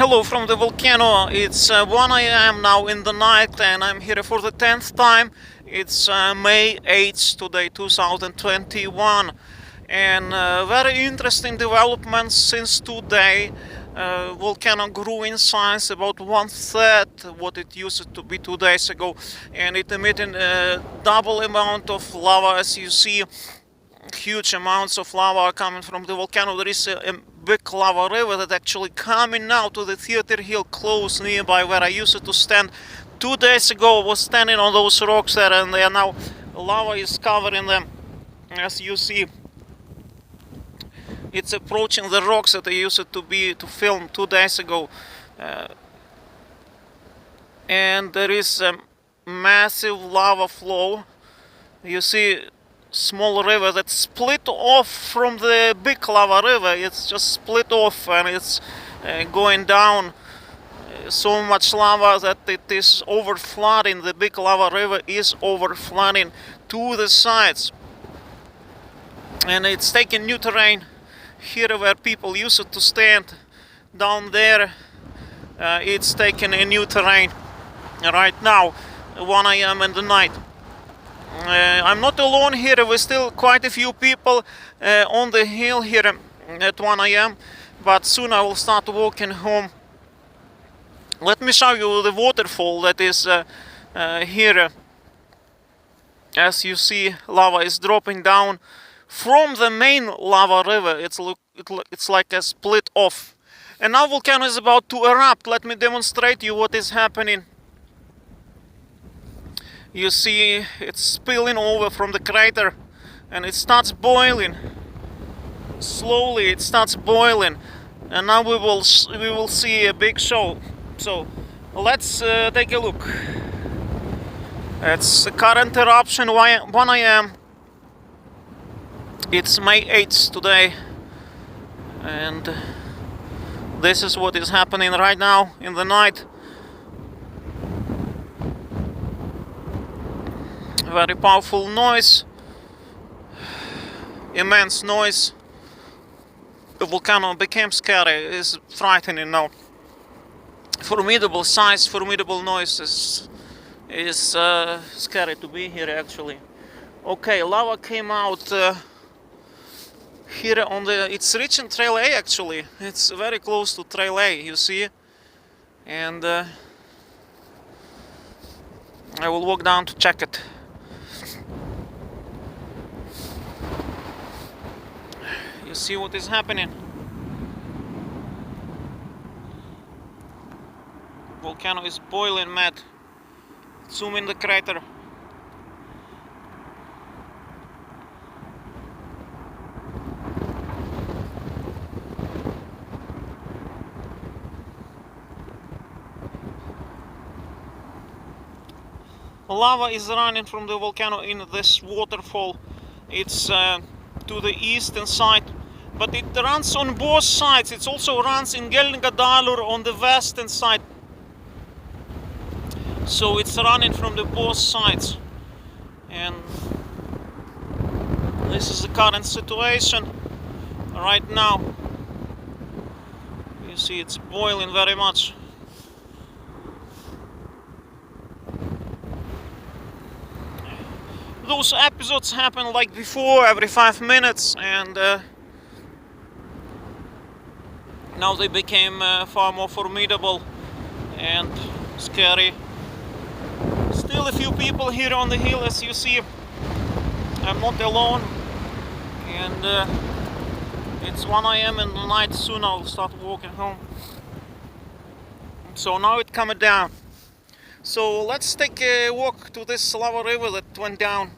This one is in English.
Hello from the volcano. It's 1 a.m. now in the night and I'm here for the 10th time. It's May 8th today, 2021. And very interesting developments since today. Volcano grew in size about 1/3 what it used to be 2 days ago, and it emitted a double amount of lava. As you see, huge amounts of lava are coming from the volcano. There is a big lava river that actually coming now to the theater hill close nearby where I used to stand 2 days ago. I was standing on those rocks there, and they are now, lava is covering them. As you see, it's approaching the rocks that I used to film 2 days ago, and there is a massive lava flow. You see small river that split off from the big lava river. It's just split off and it's going down. So much lava that it is over flooding. The big lava river is over flooding to the sides, and it's taking new terrain here where people used to stand. Down there it's taking a new terrain right now, 1 a.m. in the night. I'm not alone here. We're still quite a few people on the hill here at 1 a.m. but soon I will start walking home. Let me show you the waterfall that is here. As you see, lava is dropping down from the main lava river. It's like a split off, and now volcano is about to erupt. Let me demonstrate you what is happening. You see it's spilling over from the crater and it starts boiling. Slowly it starts boiling, and now we will see a big show. So let's take a look. It's the current eruption, 1 a.m. It's May 8th today, and this is what is happening right now in the night. Very powerful noise, immense noise. The volcano became scary, it's frightening now. Formidable size, formidable noise. Is scary to be here actually. Okay, lava came out here on it's reaching Trail A actually. It's very close to Trail A, you see. And I will walk down to check it. You see what is happening. Volcano is boiling mad. Zoom in the crater. Lava is running from the volcano in this waterfall. It's to the eastern side, but it runs on both sides. It also runs in Gelngadalur on the western side. So it's running from the both sides, and this is the current situation right now. You see it's boiling very much. Those episodes happen like before, every 5 minutes, and now they became far more formidable and scary. Still a few people here on the hill, as you see. I'm not alone, and it's 1 a.m. in the night. Soon I'll start walking home. So now it's coming down. So let's take a walk to this lava river that went down.